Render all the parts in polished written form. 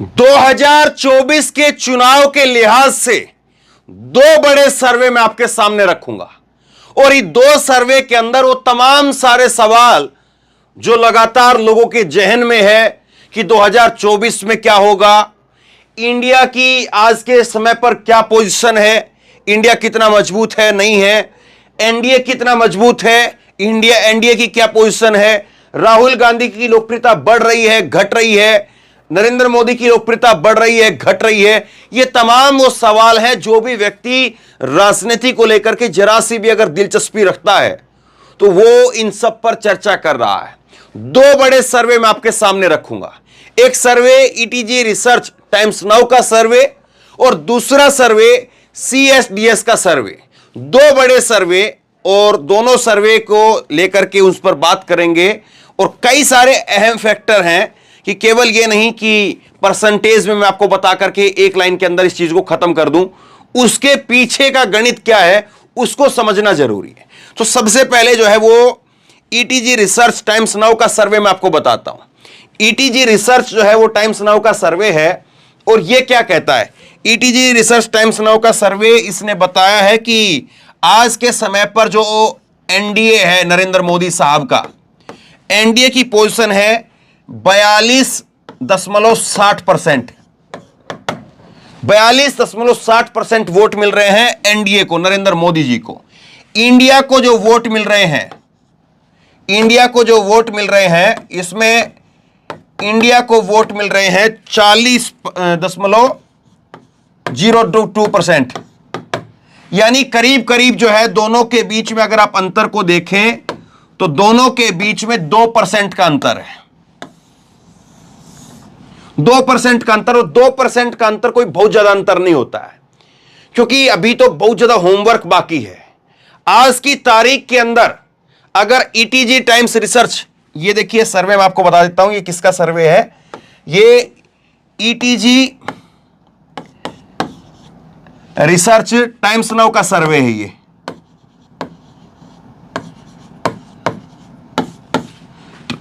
2024 के चुनाव के लिहाज से दो बड़े सर्वे मैं आपके सामने रखूंगा और ये दो सर्वे के अंदर वो तमाम सारे सवाल जो लगातार लोगों के जहन में है कि 2024 में क्या होगा, इंडिया की आज के समय पर क्या पोजीशन है, इंडिया कितना मजबूत है नहीं है, एनडीए कितना मजबूत है, इंडिया एनडीए की क्या पोजीशन है, राहुल गांधी की लोकप्रियता बढ़ रही है घट रही है, नरेंद्र मोदी की लोकप्रियता बढ़ रही है घट रही है। ये तमाम वो सवाल हैं जो भी व्यक्ति राजनीति को लेकर के जरा सी भी अगर दिलचस्पी रखता है तो वो इन सब पर चर्चा कर रहा है। दो बड़े सर्वे मैं आपके सामने रखूंगा, एक सर्वे ईटीजी रिसर्च टाइम्स नाउ का सर्वे और दूसरा सर्वे सीएसडीएस का सर्वे। दो बड़े सर्वे और दोनों सर्वे को लेकर के उस पर बात करेंगे और कई सारे अहम फैक्टर हैं कि केवल ये नहीं कि परसेंटेज में मैं आपको बता करके एक लाइन के अंदर इस चीज को खत्म कर दूं, उसके पीछे का गणित क्या है उसको समझना जरूरी है। तो सबसे पहले जो है वो ईटीजी रिसर्च टाइम्स नाउ का सर्वे मैं आपको बताता हूं। ईटीजी रिसर्च जो है वो टाइम्स नाउ का सर्वे है और ये क्या कहता है, ईटीजी रिसर्च टाइम्स नाउ का सर्वे इसने बताया है कि आज के समय पर जो एनडीए है नरेंद्र मोदी साहब का, एनडीए की पोजीशन है 42.60%। 42.60% वोट मिल रहे हैं एनडीए को, नरेंद्र मोदी जी को। इंडिया को जो वोट मिल रहे हैं, इंडिया को जो वोट मिल रहे हैं, इसमें इंडिया को वोट मिल रहे हैं 40.02%। यानी करीब करीब जो है दोनों के बीच में अगर आप अंतर को देखें तो दोनों के बीच में 2% का अंतर है। 2% का अंतर, और 2% का अंतर कोई बहुत ज्यादा अंतर नहीं होता है क्योंकि अभी तो बहुत ज्यादा होमवर्क बाकी है। आज की तारीख के अंदर अगर ईटीजी टाइम्स रिसर्च, ये देखिए सर्वे मैं आपको बता देता हूं ये किसका सर्वे है, ये ईटीजी रिसर्च टाइम्स नाउ का सर्वे है। ये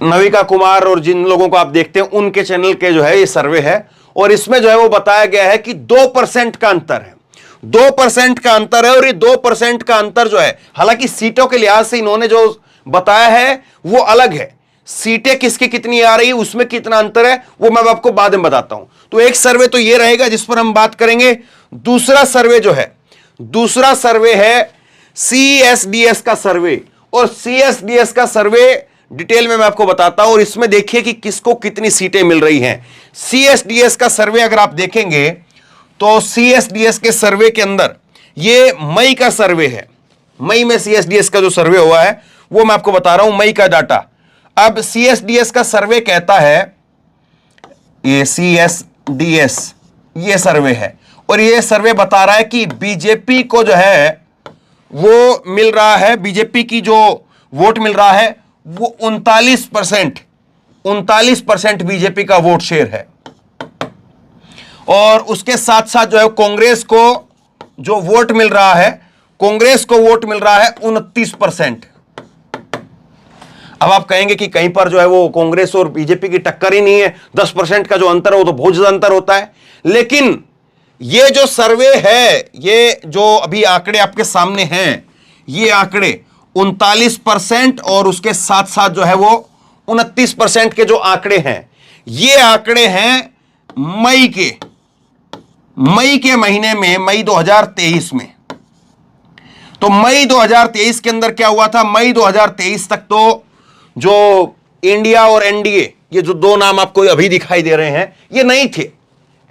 नविका कुमार और जिन लोगों को आप देखते हैं उनके चैनल के जो है ये सर्वे है और इसमें जो है वो बताया गया है कि 2% का अंतर है। 2% का अंतर है और ये 2% का अंतर जो है, हालांकि सीटों के लिहाज से इन्होंने जो बताया है वो अलग है, सीटें किसकी कितनी आ रही है उसमें कितना अंतर है वो मैं आपको बाद में बताता हूं। तो एक सर्वे तो ये रहेगा जिस पर हम बात करेंगे। दूसरा सर्वे जो है, दूसरा सर्वे है सीएसडीएस का सर्वे और सीएसडीएस का सर्वे डिटेल में मैं आपको बताता हूं और इसमें देखिए कि किसको कितनी सीटें मिल रही हैं। सीएसडीएस का सर्वे अगर आप देखेंगे तो सीएसडीएस के सर्वे के अंदर ये मई का सर्वे है, मई में सीएसडीएस का जो सर्वे हुआ है वो मैं आपको बता रहा हूं, मई का डाटा। अब सीएसडीएस का सर्वे कहता है, ये सीएसडीएस ये सर्वे है और ये सर्वे बता रहा है कि बीजेपी को जो है वो मिल रहा है, बीजेपी की जो वोट मिल रहा है वो 39% बीजेपी का वोट शेयर है और उसके साथ साथ जो है कांग्रेस को जो वोट मिल रहा है, कांग्रेस को वोट मिल रहा है 29%। अब आप कहेंगे कि कहीं पर जो है वो कांग्रेस और बीजेपी की टक्कर ही नहीं है, 10% का जो अंतर है वो तो बहुत ज्यादा अंतर होता है। लेकिन ये जो सर्वे है, ये जो अभी आंकड़े आपके सामने हैं, ये आंकड़े 39% और उसके साथ साथ जो है वो 29% के जो आंकड़े हैं, ये आंकड़े हैं मई के महीने में, मई 2023 में। तो मई 2023 के अंदर क्या हुआ था, मई 2023 तक तो जो इंडिया और एनडीए, ये जो दो नाम आपको अभी दिखाई दे रहे हैं, ये नहीं थे,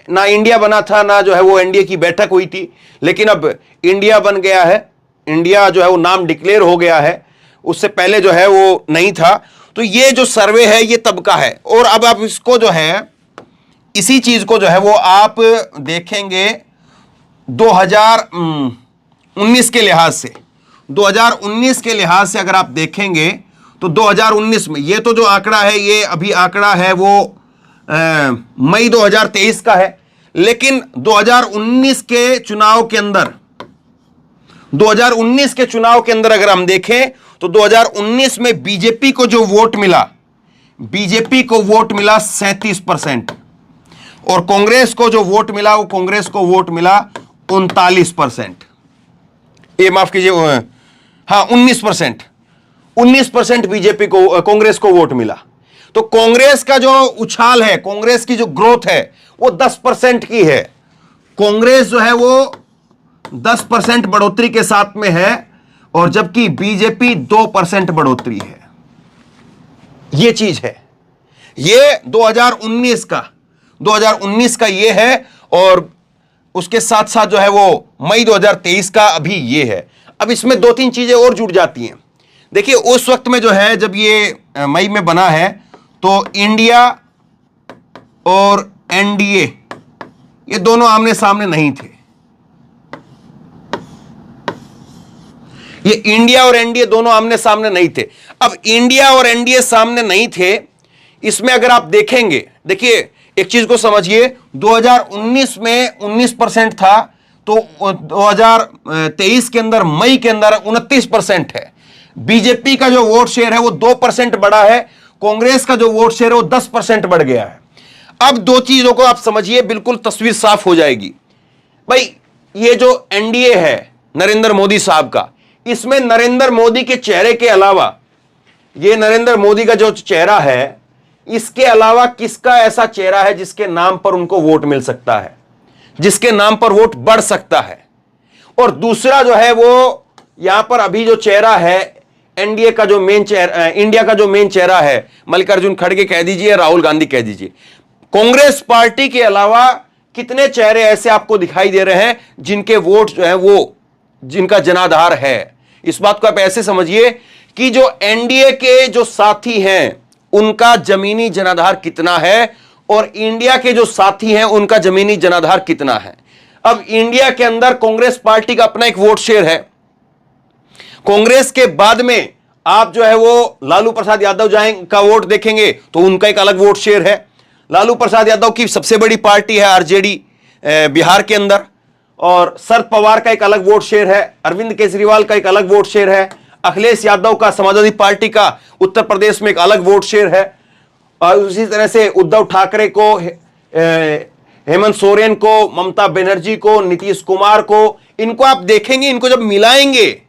ना इंडिया बना था ना जो है वो एनडीए की बैठक हुई थी। लेकिन अब इंडिया बन गया है, इंडिया जो है वो नाम डिक्लेयर हो गया है, उससे पहले जो है वो नहीं था। तो ये जो सर्वे है ये तब का है और अब आप इसको जो है, इसी चीज को जो है वो आप देखेंगे 2019 के लिहाज से, 2019 के लिहाज से अगर आप देखेंगे तो 2019 में ये तो जो आंकड़ा है, ये अभी आंकड़ा है वो मई 2023 का है। लेकिन 2019 के चुनाव के अंदर, 2019 के चुनाव के अंदर अगर हम देखें तो 2019 में बीजेपी को जो वोट मिला, बीजेपी को वोट मिला 37%। और कांग्रेस को जो वोट मिला, वो कांग्रेस को वोट मिला 39%, ये माफ कीजिए, हाँ 19%, 19% बीजेपी को, कांग्रेस को वोट मिला। तो कांग्रेस का जो उछाल है, कांग्रेस की जो ग्रोथ है वो 10% की है। कांग्रेस जो है वो 10% बढ़ोतरी के साथ में है, और जबकि बीजेपी 2% बढ़ोतरी है। ये चीज है, ये 2019 का ये है, और उसके साथ साथ जो है वो मई 2023 का अभी ये है। अब इसमें दो तीन चीजें और जुड़ जाती हैं। देखिए उस वक्त में जो है, जब ये मई में बना है, तो इंडिया और एनडीए ये दोनों आमने सामने नहीं थे। ये इंडिया और एनडीए दोनों आमने सामने नहीं थे। अब इंडिया और एनडीए सामने नहीं थे, इसमें अगर आप देखेंगे, देखिए एक चीज को समझिए, 2019 में 19% था, तो 2023 के अंदर मई के अंदर 29% है। बीजेपी का जो वोट शेयर है वो 2% बढ़ा है, कांग्रेस का जो वोट शेयर है वो 10% बढ़ गया है। अब दो चीजों को आप समझिए, बिल्कुल तस्वीर साफ हो जाएगी। भाई ये जो एनडीए है नरेंद्र मोदी साहब का, इसमें नरेंद्र मोदी के चेहरे के अलावा, ये नरेंद्र मोदी का जो चेहरा है, इसके अलावा किसका ऐसा चेहरा है जिसके नाम पर उनको वोट मिल सकता है, जिसके नाम पर वोट बढ़ सकता है? और दूसरा जो है वो यहां पर अभी जो चेहरा है एनडीए का जो मेन चेहरा, इंडिया का जो मेन चेहरा है, मल्लिकार्जुन खड़गे कह दीजिए, राहुल गांधी कह दीजिए, कांग्रेस पार्टी के अलावा कितने चेहरे ऐसे आपको दिखाई दे रहे हैं जिनके वोट जो है वो, जिनका जनाधार है? इस बात को आप ऐसे समझिए कि जो एनडीए के जो साथी हैं उनका जमीनी जनाधार कितना है, और इंडिया के जो साथी हैं उनका जमीनी जनाधार कितना है। अब इंडिया के अंदर कांग्रेस पार्टी का अपना एक वोट शेयर है। कांग्रेस के बाद में आप जो है वो लालू प्रसाद यादव का वोट देखेंगे तो उनका एक अलग वोट शेयर है। लालू प्रसाद यादव की सबसे बड़ी पार्टी है आरजेडी बिहार के अंदर, और शरद पवार का एक अलग वोट शेयर है, अरविंद केजरीवाल का एक अलग वोट शेयर है, अखिलेश यादव का समाजवादी पार्टी का उत्तर प्रदेश में एक अलग वोट शेयर है, और उसी तरह से उद्धव ठाकरे को, हेमंत सोरेन को, ममता बनर्जी को, नीतीश कुमार को, इनको आप देखेंगे, इनको जब मिलाएंगे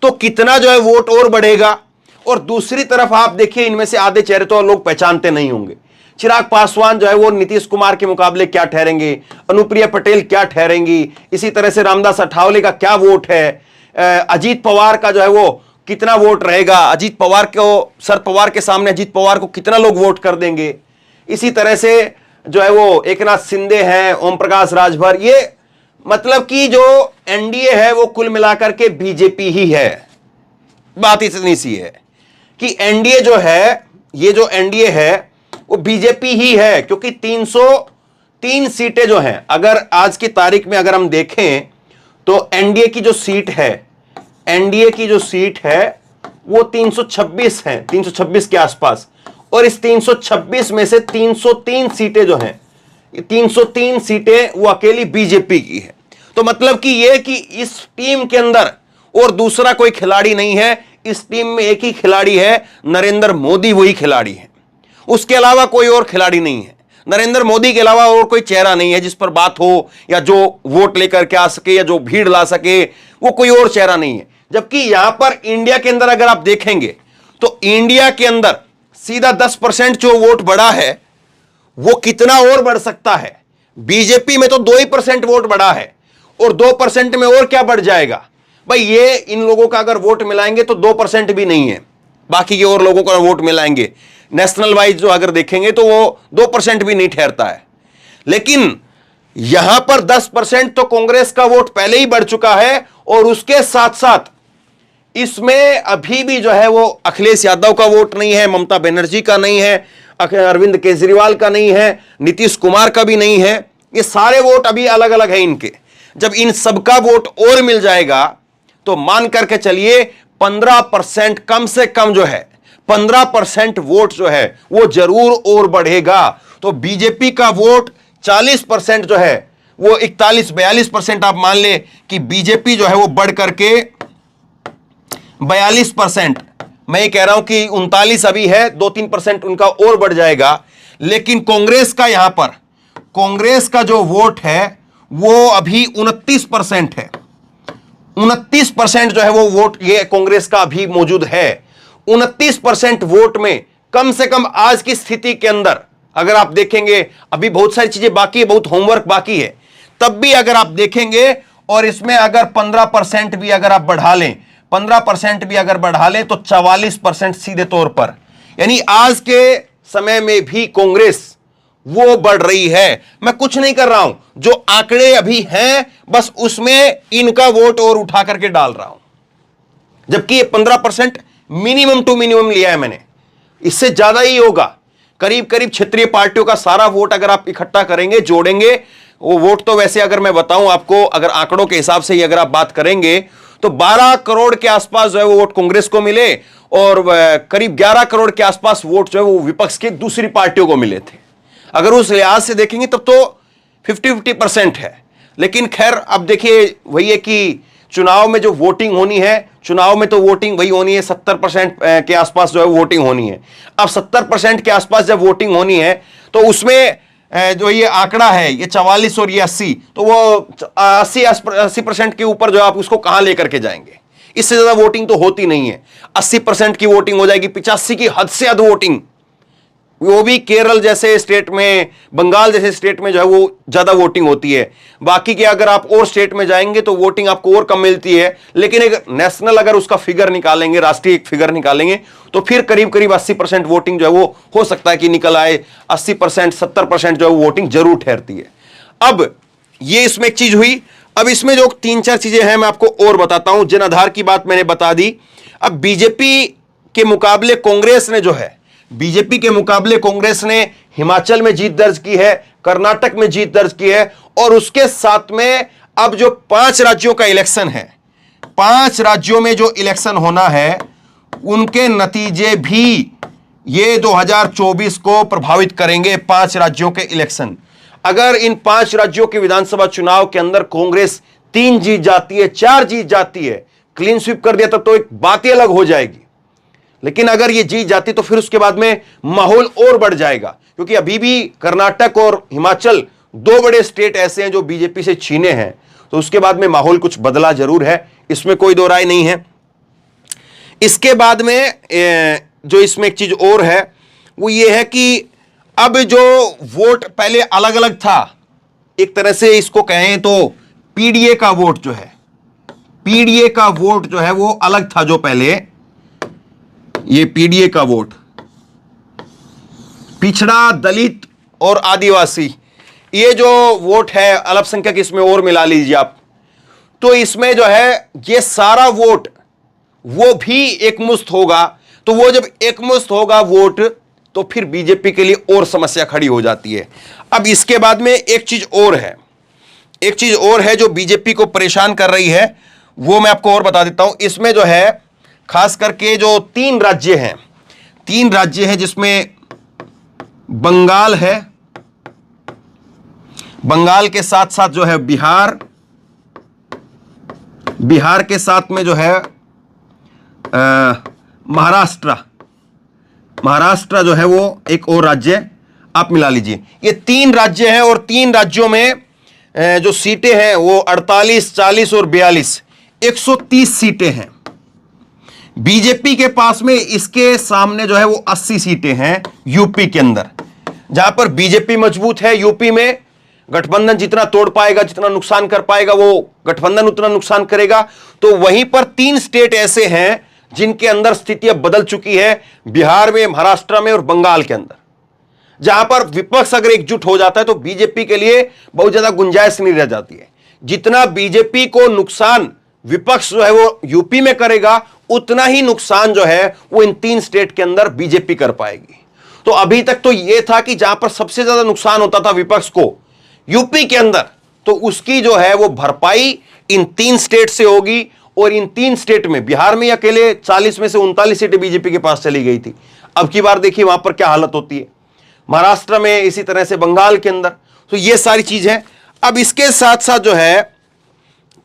तो कितना जो है वोट और बढ़ेगा। और दूसरी तरफ आप देखिए, इनमें से आधे चेहरे तो लोग पहचानते नहीं होंगे। चिराग पासवान जो है वो नीतीश कुमार के मुकाबले क्या ठहरेंगे, अनुप्रिया पटेल क्या ठहरेंगी, इसी तरह से रामदास अठावले का क्या वोट है, अजीत पवार का जो है वो कितना वोट रहेगा, अजीत पवार को, शरद पवार के सामने अजीत पवार को कितना लोग वोट कर देंगे। इसी तरह से जो है वो एकनाथ शिंदे हैं, ओम प्रकाश राजभर, ये मतलब कि जो एनडीए है वो कुल मिलाकर के बीजेपी ही है। बात इतनी सी है कि एनडीए जो है, ये जो एनडीए है वो बीजेपी ही है, क्योंकि 303 सीटें जो हैं, अगर आज की तारीख में अगर हम देखें तो एनडीए की जो सीट है, एनडीए की जो सीट है वो 326 है, 326 के आसपास, और इस 326 में से 303 सीटें जो हैं, 303 सीटें वो अकेली बीजेपी की है। तो मतलब कि ये कि इस टीम के अंदर और दूसरा कोई खिलाड़ी नहीं है, इस टीम में एक ही खिलाड़ी है, नरेंद्र मोदी वही खिलाड़ी है, उसके अलावा कोई और खिलाड़ी नहीं है। नरेंद्र मोदी के अलावा और कोई चेहरा नहीं है जिस पर बात हो, या जो वोट लेकर के आ सके, या जो भीड़ ला सके, वो कोई और चेहरा नहीं है। जबकि यहां पर इंडिया के अंदर अगर आप देखेंगे तो इंडिया के अंदर सीधा 10% जो वोट बढ़ा है वो कितना और बढ़ सकता है। बीजेपी में तो 2% वोट बढ़ा है, और 2% में और क्या बढ़ जाएगा भाई। ये इन लोगों का अगर वोट मिलाएंगे तो 2% भी नहीं है, बाकी के और लोगों का वोट मिलाएंगे, नेशनल वाइज जो अगर देखेंगे तो वो 2% भी नहीं ठहरता है। लेकिन यहां पर 10% तो कांग्रेस का वोट पहले ही बढ़ चुका है, और उसके साथ साथ इसमें अभी भी जो है वो अखिलेश यादव का वोट नहीं है, ममता बनर्जी का नहीं है, अरविंद केजरीवाल का नहीं है, नीतीश कुमार का भी नहीं है। ये सारे वोट अभी अलग अलग हैं इनके। जब इन सबका वोट और मिल जाएगा तो मान करके चलिए 15% कम से कम जो है, 15% वोट जो है वो जरूर और बढ़ेगा। तो बीजेपी का वोट 40% जो है वो 41-42% आप मान ले कि बीजेपी जो है वो बढ़ करके 42%, मैं ये कह रहा हूं कि 39 अभी है, 2-3% उनका और बढ़ जाएगा। लेकिन कांग्रेस का यहां पर कांग्रेस का जो वोट है वो अभी 29% है। 29% जो है वो वोट ये कांग्रेस का अभी मौजूद है। 29% वोट में कम से कम आज की स्थिति के अंदर अगर आप देखेंगे, अभी बहुत सारी चीजें बाकी है, बहुत होमवर्क बाकी है, तब भी अगर आप देखेंगे और इसमें अगर 15% भी अगर आप बढ़ा लें, 15% भी अगर बढ़ा लें तो 44% सीधे तौर पर, यानी आज के समय में भी कांग्रेस वो बढ़ रही है। मैं कुछ नहीं कर रहा हूं, जो आंकड़े अभी हैं बस उसमें इनका वोट और उठा करके डाल रहा हूं, जबकि ये 15% मिनिमम टू मिनिमम लिया है मैंने, इससे ज्यादा ही होगा। करीब करीब क्षेत्रीय पार्टियों का सारा वोट अगर आप इकट्ठा करेंगे, जोड़ेंगे, वो वोट तो वैसे अगर मैं बताऊं आपको, अगर आंकड़ों के हिसाब से ही अगर आप बात करेंगे तो 12 करोड़ के आसपास जो है वो वोट कांग्रेस को मिले और करीब 11 करोड़ के आसपास वोट जो है वो विपक्ष की दूसरी पार्टियों को मिले थे। अगर उस लिहाज से देखेंगे तब तो 50-50% है। लेकिन खैर अब देखिए वही है कि चुनाव में जो वोटिंग होनी है, चुनाव में तो वोटिंग वही होनी है, 70% के आसपास जो है वोटिंग होनी है। अब 70% के आसपास जब वोटिंग होनी है तो उसमें जो ये आंकड़ा है ये 44 और ये 80, तो वो 80% के ऊपर जो आप उसको कहां लेकर के जाएंगे? इससे ज्यादा वोटिंग तो होती नहीं है। 80% की वोटिंग हो जाएगी, 85 की हद से ज्यादा वोटिंग, वो भी केरल जैसे स्टेट में, बंगाल जैसे स्टेट में जो है वो ज्यादा वोटिंग होती है। बाकी के अगर आप और स्टेट में जाएंगे तो वोटिंग आपको और कम मिलती है। लेकिन एक नेशनल अगर उसका फिगर निकालेंगे, राष्ट्रीय एक फिगर निकालेंगे, तो फिर करीब करीब 80% वोटिंग जो है वो हो सकता है कि निकल आए। 80% 70% जो है वोटिंग जरूर ठहरती है। अब ये इसमें एक चीज हुई। अब इसमें जो 3-4 चीजें हैं मैं आपको और बताता हूं। जन आधार की बात मैंने बता दी। अब बीजेपी के मुकाबले कांग्रेस ने जो है, बीजेपी के मुकाबले कांग्रेस ने हिमाचल में जीत दर्ज की है, कर्नाटक में जीत दर्ज की है, और उसके साथ में अब जो 5 राज्यों का इलेक्शन है, 5 राज्यों में जो इलेक्शन होना है उनके नतीजे भी ये 2024 को प्रभावित करेंगे। 5 राज्यों के इलेक्शन, अगर इन 5 राज्यों के विधानसभा चुनाव के अंदर कांग्रेस 3 जीत जाती है, 4 जीत जाती है, क्लीन स्वीप कर दिया तब तो एक बात ही अलग हो जाएगी। लेकिन अगर ये जीत जाती तो फिर उसके बाद में माहौल और बढ़ जाएगा, क्योंकि अभी भी कर्नाटक और हिमाचल 2 बड़े स्टेट ऐसे हैं जो बीजेपी से छीने हैं, तो उसके बाद में माहौल कुछ बदला जरूर है, इसमें कोई दो राय नहीं है। इसके बाद में जो इसमें एक चीज और है वो ये है कि अब जो वोट पहले अलग अलग था, एक तरह से इसको कहें तो पीडीए का वोट जो है, पीडीए का वोट जो है वो अलग था। जो पहले ये पीडीए का वोट, पिछड़ा, दलित और आदिवासी, ये जो वोट है अल्पसंख्यक, इसमें और मिला लीजिए आप, तो इसमें जो है ये सारा वोट वो भी एकमुश्त होगा। तो वो जब एकमुश्त होगा वोट तो फिर बीजेपी के लिए और समस्या खड़ी हो जाती है। अब इसके बाद में एक चीज और है, एक चीज और है जो बीजेपी को परेशान कर रही है, वो मैं आपको और बता देता हूं। इसमें जो है खास करके जो 3 राज्य हैं, 3 राज्य हैं जिसमें बंगाल है, बंगाल के साथ साथ जो है बिहार, बिहार के साथ में जो है महाराष्ट्र, महाराष्ट्र जो है वो एक और राज्य आप मिला लीजिए। ये 3 राज्य हैं और 3 राज्यों में जो सीटें हैं वो 48, 40 और 42, 130 सीटें हैं। बीजेपी के पास में इसके सामने जो है वो 80 सीटें हैं यूपी के अंदर, जहां पर बीजेपी मजबूत है। यूपी में गठबंधन जितना तोड़ पाएगा, जितना नुकसान कर पाएगा, वो गठबंधन उतना नुकसान करेगा। तो वहीं पर 3 स्टेट ऐसे हैं जिनके अंदर स्थिति अब बदल चुकी है, बिहार में, महाराष्ट्र में और बंगाल के अंदर, जहां पर विपक्ष अगर एकजुट हो जाता है तो बीजेपी के लिए बहुत ज्यादा गुंजाइश नहीं रह जाती है। जितना बीजेपी को नुकसान विपक्ष जो है वो यूपी में करेगा, उतना ही नुकसान जो है वो इन 3 स्टेट के अंदर बीजेपी कर पाएगी। तो अभी तक तो यह था कि जहां पर सबसे ज्यादा नुकसान होता था विपक्ष को यूपी के अंदर, तो उसकी जो है वो भरपाई इन 3 स्टेट से होगी। और इन 3 स्टेट में, बिहार में अकेले 40 में से 39 सीटें बीजेपी के पास चली गई थी। अब की बार देखिए वहां पर क्या हालत होती है, महाराष्ट्र में, इसी तरह से बंगाल के अंदर। तो ये सारी चीज है। अब इसके साथ साथ जो है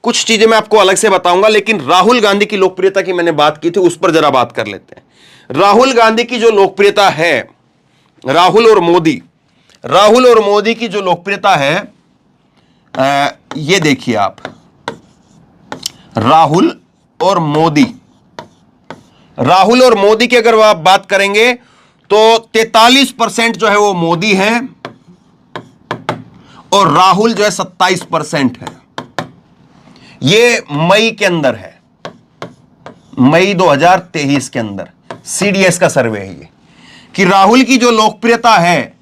कुछ चीजें मैं आपको अलग से बताऊंगा, लेकिन राहुल गांधी की लोकप्रियता की मैंने बात की थी, उस पर जरा बात कर लेते हैं। राहुल गांधी की जो लोकप्रियता है, राहुल और मोदी, राहुल और मोदी की जो लोकप्रियता है, ये देखिए आप, राहुल और मोदी की अगर आप बात करेंगे तो 43% जो है वो मोदी है और राहुल जो है 27% है। ये मई के अंदर है, मई 2023 के अंदर सीडीएस का सर्वे है ये, कि राहुल की जो लोकप्रियता है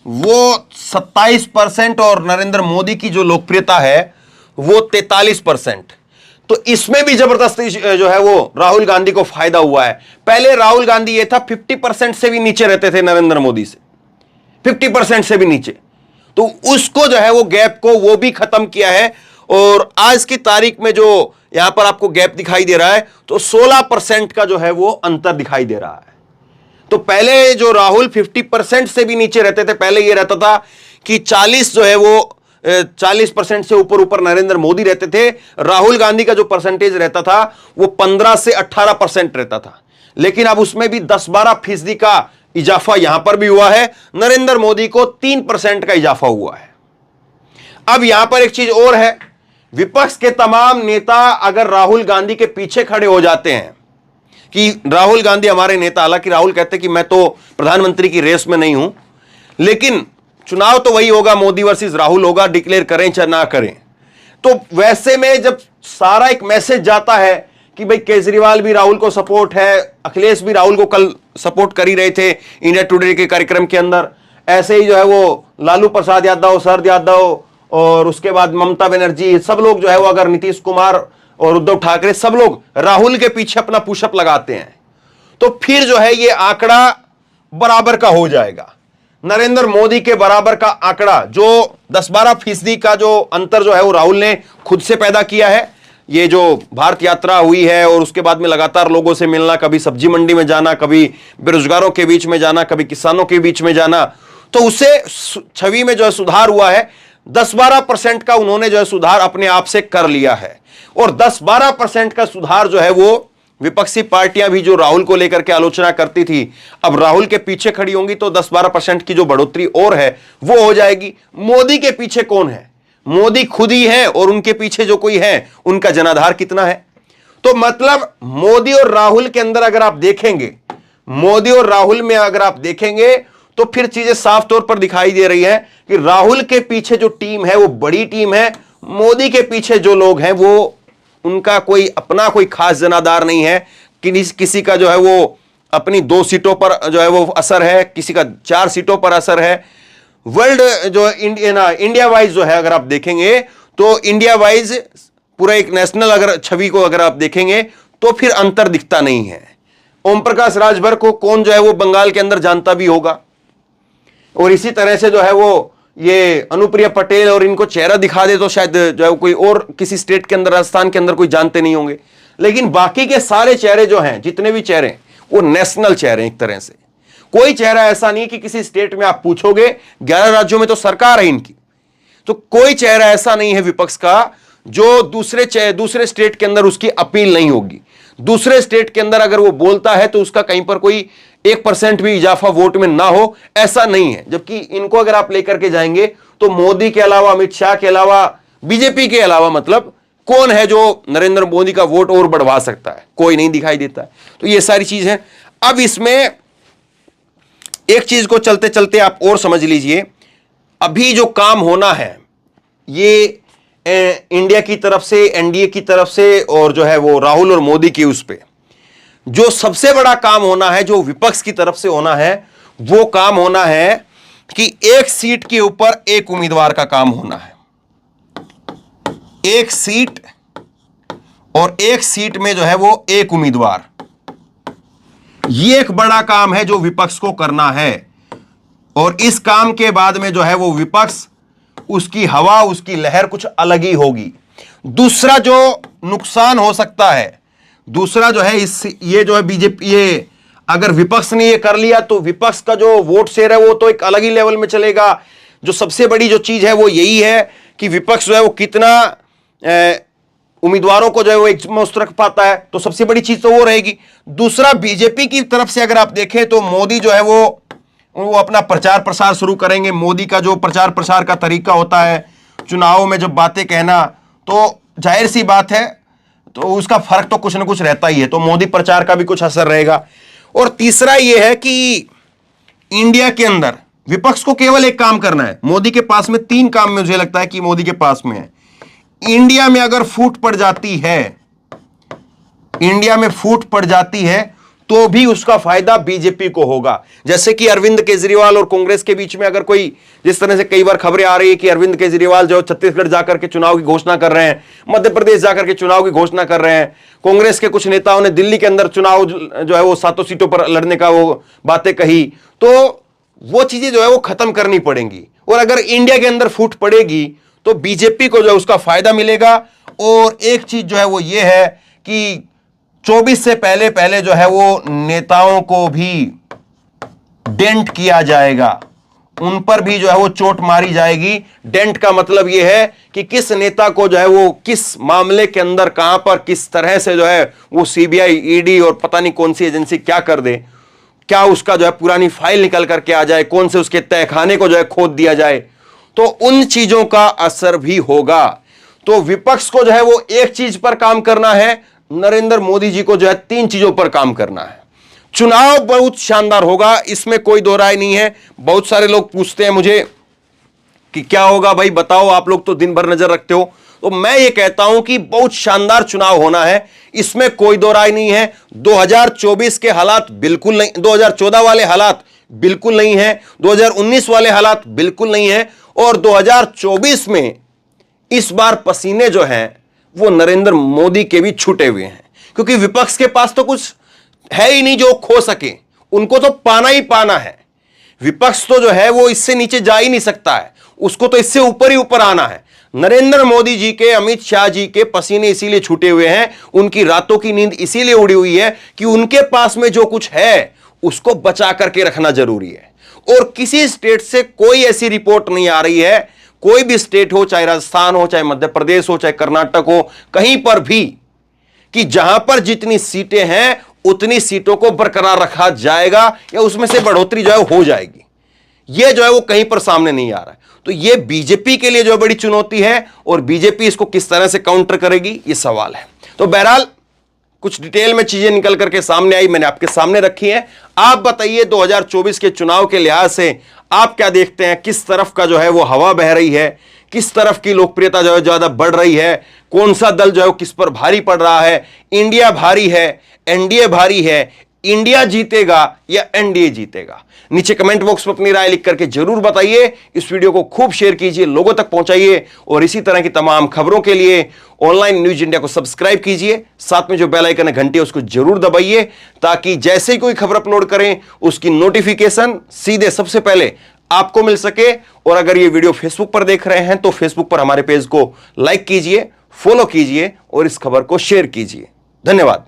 वो 27% और नरेंद्र मोदी की जो लोकप्रियता है वो 43%। तो इसमें भी जबरदस्ती जो है वो राहुल गांधी को फायदा हुआ है। पहले राहुल गांधी ये था 50% से भी नीचे रहते थे नरेंद्र मोदी से, 50% से भी नीचे, तो उसको जो है वो गैप को वो भी खत्म किया है। और आज की तारीख में जो यहां पर आपको गैप दिखाई दे रहा है तो 16% का जो है वो अंतर दिखाई दे रहा है। तो पहले जो राहुल 50% से भी नीचे रहते थे, पहले ये रहता था कि 40 जो है वो 40% से ऊपर नरेंद्र मोदी रहते थे। राहुल गांधी का जो परसेंटेज रहता था वो 15 से 18% रहता था, लेकिन अब उसमें भी 10-12% का इजाफा यहां पर भी हुआ है। नरेंद्र मोदी को 3% का इजाफा हुआ है। अब यहां पर एक चीज और है, विपक्ष के तमाम नेता अगर राहुल गांधी के पीछे खड़े हो जाते हैं कि राहुल गांधी हमारे नेता, हालांकि राहुल कहते हैं कि मैं तो प्रधानमंत्री की रेस में नहीं हूं, लेकिन चुनाव तो वही होगा, मोदी वर्सेस राहुल होगा, डिक्लेयर करें चाहे ना करें। तो वैसे में जब सारा एक मैसेज जाता है कि भाई केजरीवाल भी राहुल को सपोर्ट है, अखिलेश भी राहुल को कल सपोर्ट कर ही रहे थे इंडिया टुडे के कार्यक्रम के अंदर, ऐसे ही जो है वो लालू प्रसाद यादव, शरद यादव और उसके बाद ममता बनर्जी, सब लोग जो है वो, अगर नीतीश कुमार और उद्धव ठाकरे, सब लोग राहुल के पीछे अपना पुशअप लगाते हैं तो फिर जो है ये आंकड़ा बराबर का हो जाएगा। नरेंद्र मोदी के बराबर का आंकड़ा, जो 10-12% का जो अंतर जो है वो राहुल ने खुद से पैदा किया है। ये जो भारत यात्रा हुई है और उसके बाद में लगातार लोगों से मिलना, कभी सब्जी मंडी में जाना, कभी बेरोजगारों के बीच में जाना, कभी किसानों के बीच में जाना, तो उससे छवि में जो है सुधार हुआ है। 10-12% का उन्होंने जो है सुधार अपने आप से कर लिया है। और 10-12% का सुधार जो है वो विपक्षी पार्टियां भी जो राहुल को लेकर के आलोचना करती थी, अब राहुल के पीछे खड़ी होंगी तो 10-12% की जो बढ़ोतरी और है वो हो जाएगी। मोदी के पीछे कौन है? मोदी खुद ही है, और उनके पीछे जो कोई है उनका जनाधार कितना है? तो मतलब मोदी और राहुल के अंदर अगर आप देखेंगे, मोदी और राहुल में अगर आप देखेंगे तो फिर चीजें साफ तौर पर दिखाई दे रही है कि राहुल के पीछे जो टीम है वो बड़ी टीम है। मोदी के पीछे जो लोग हैं वो, उनका कोई अपना कोई खास जनाधार नहीं है। किसी का जो है वो अपनी 2 सीटों पर जो है वो असर है, किसी का 4 सीटों पर असर है। वर्ल्ड जो इंडिया वाइज जो है अगर आप देखेंगे तो इंडिया वाइज पूरा एक नेशनल अगर छवि को अगर आप देखेंगे तो फिर अंतर दिखता नहीं है। ओम प्रकाश राजभर को कौन जो है वो बंगाल के अंदर जानता भी होगा, और इसी तरह से जो है वो ये अनुप्रिया पटेल, और इनको चेहरा दिखा दे तो शायद जो है कोई और किसी स्टेट के अंदर, राजस्थान के अंदर कोई जानते नहीं होंगे। लेकिन बाकी के सारे चेहरे जो हैं, जितने भी चेहरे वो नेशनल चेहरे हैं एक तरह से। कोई चेहरा ऐसा नहीं कि किसी स्टेट में आप पूछोगे, 11 राज्यों में तो सरकार है इनकी, तो कोई चेहरा ऐसा नहीं है विपक्ष का जो दूसरे स्टेट के अंदर उसकी अपील नहीं होगी। दूसरे स्टेट के अंदर अगर वो बोलता है तो उसका कहीं पर कोई 1% भी इजाफा वोट में ना हो, ऐसा नहीं है। जबकि इनको अगर आप लेकर के जाएंगे तो मोदी के अलावा, अमित शाह के अलावा, बीजेपी के अलावा मतलब कौन है जो नरेंद्र मोदी का वोट और बढ़वा सकता है? कोई नहीं दिखाई देता है। तो ये सारी चीज है। अब इसमें एक चीज को चलते चलते आप और समझ लीजिए, अभी जो काम होना है ये इंडिया की तरफ से, एनडीए की तरफ से, और जो है वो राहुल और मोदी की, उस पे जो सबसे बड़ा काम होना है, जो विपक्ष की तरफ से होना है, वो काम होना है कि एक सीट के ऊपर एक उम्मीदवार का काम होना है। एक सीट, और एक सीट में जो है वो एक उम्मीदवार, ये एक बड़ा काम है जो विपक्ष को करना है। और इस काम के बाद में जो है वो विपक्ष, उसकी हवा, उसकी लहर कुछ अलग ही होगी। दूसरा जो नुकसान हो सकता है, दूसरा जो है ये जो है बीजेपी, ये अगर विपक्ष ने ये कर लिया तो विपक्ष का जो वोट शेयर है वो तो एक अलग ही लेवल में चलेगा। जो सबसे बड़ी जो चीज है वो यही है कि विपक्ष जो है वो कितना उम्मीदवारों को जो है वो एक मुस्त रख पाता है, तो सबसे बड़ी चीज तो वो रहेगी। दूसरा, बीजेपी की तरफ से अगर आप देखें तो मोदी जो है वो वो अपना प्रचार प्रसार शुरू करेंगे। मोदी का जो प्रचार प्रसार का तरीका होता है, चुनाव में जब बातें कहना, तो जाहिर सी बात है तो उसका फर्क तो कुछ ना कुछ रहता ही है। तो मोदी प्रचार का भी कुछ असर रहेगा। और तीसरा यह है कि इंडिया के अंदर विपक्ष को केवल एक काम करना है। मोदी के पास में 3 काम मुझे लगता है कि मोदी के पास में है। इंडिया में अगर फूट पड़ जाती है, इंडिया में फूट पड़ जाती है तो भी उसका फायदा बीजेपी को होगा। जैसे कि अरविंद केजरीवाल और कांग्रेस के बीच में अगर कोई, जिस तरह से कई बार खबरें आ रही है कि अरविंद केजरीवाल जो छत्तीसगढ़ जाकर के चुनाव की घोषणा कर रहे हैं, मध्य प्रदेश जाकर के चुनाव की घोषणा कर रहे हैं, कांग्रेस के कुछ नेताओं ने दिल्ली के अंदर चुनाव जो है वो 7 सीटों पर लड़ने का वो बातें कही, तो वो चीजें जो है वो खत्म करनी पड़ेंगी। और अगर इंडिया के अंदर फूट पड़ेगी तो बीजेपी को जो है उसका फायदा मिलेगा। और एक चीज जो है वो ये है कि 24 से पहले पहले जो है वो नेताओं को भी डेंट किया जाएगा, उन पर भी जो है वो चोट मारी जाएगी। डेंट का मतलब ये है कि किस नेता को जो है वो किस मामले के अंदर कहां पर किस तरह से जो है वो सीबीआई, ईडी और पता नहीं कौन सी एजेंसी क्या कर दे, क्या उसका जो है पुरानी फाइल निकल करके आ जाए, कौन से उसके तहखाने को जो है खोद दिया जाए, तो उन चीजों का असर भी होगा। तो विपक्ष को जो है वो एक चीज पर काम करना है, नरेंद्र मोदी जी को जो है 3 चीजों पर काम करना है। चुनाव बहुत शानदार होगा, इसमें कोई दो राय नहीं है। बहुत सारे लोग पूछते हैं मुझे कि क्या होगा भाई, बताओ, आप लोग तो दिन भर नजर रखते हो। तो मैं ये कहता हूं कि बहुत शानदार चुनाव होना है, इसमें कोई दो राय नहीं है। 2024 के हालात बिल्कुल नहीं, 2014 वाले हालात बिल्कुल नहीं है, 2019 वाले हालात बिल्कुल नहीं है। और 2024 में इस बार पसीने जो हैं वो नरेंद्र मोदी के भी छूटे हुए हैं, क्योंकि विपक्ष के पास तो कुछ है ही नहीं जो खो सके, उनको तो पाना ही पाना है। विपक्ष तो जो है वो इससे नीचे जा ही नहीं सकता है, उसको तो इससे ऊपर ही ऊपर आना है। नरेंद्र मोदी जी के, अमित शाह जी के पसीने इसीलिए छूटे हुए हैं, उनकी रातों की नींद इसीलिए उड़ी हुई है कि उनके पास में जो कुछ है उसको बचा करके रखना जरूरी है। और किसी स्टेट से कोई ऐसी रिपोर्ट नहीं आ रही है, कोई भी स्टेट हो, चाहे राजस्थान हो, चाहे मध्य प्रदेश हो, चाहे कर्नाटक हो, कहीं पर भी, कि जहां पर जितनी सीटें हैं उतनी सीटों को बरकरार रखा जाएगा या उसमें से बढ़ोतरी जो है हो जाएगी। यह जो है वो कहीं पर सामने नहीं आ रहा है। तो यह बीजेपी के लिए जो बड़ी चुनौती है, और बीजेपी इसको किस तरह से काउंटर करेगी, यह सवाल है। तो बहरहाल कुछ डिटेल में चीजें निकल करके सामने आई, मैंने आपके सामने रखी हैं। आप बताइए 2024 के चुनाव के लिहाज से आप क्या देखते हैं, किस तरफ का जो है वो हवा बह रही है, किस तरफ की लोकप्रियता जो है ज्यादा बढ़ रही है, कौन सा दल जो है वो किस पर भारी पड़ रहा है, इंडिया भारी है, एनडीए भारी है, इंडिया जीतेगा या एनडीए जीतेगा? नीचे कमेंट बॉक्स में अपनी राय लिख करके जरूर बताइए। इस वीडियो को खूब शेयर कीजिए, लोगों तक पहुंचाइए, और इसी तरह की तमाम खबरों के लिए ऑनलाइन न्यूज इंडिया को सब्सक्राइब कीजिए। साथ में जो बेल आइकन है, घंटी है, उसको जरूर दबाइए, ताकि जैसे ही कोई खबर अपलोड करें उसकी नोटिफिकेशन सीधे सबसे पहले आपको मिल सके। और अगर ये वीडियो फेसबुक पर देख रहे हैं तो फेसबुक पर हमारे पेज को लाइक कीजिए, फॉलो कीजिए और इस खबर को शेयर कीजिए। धन्यवाद।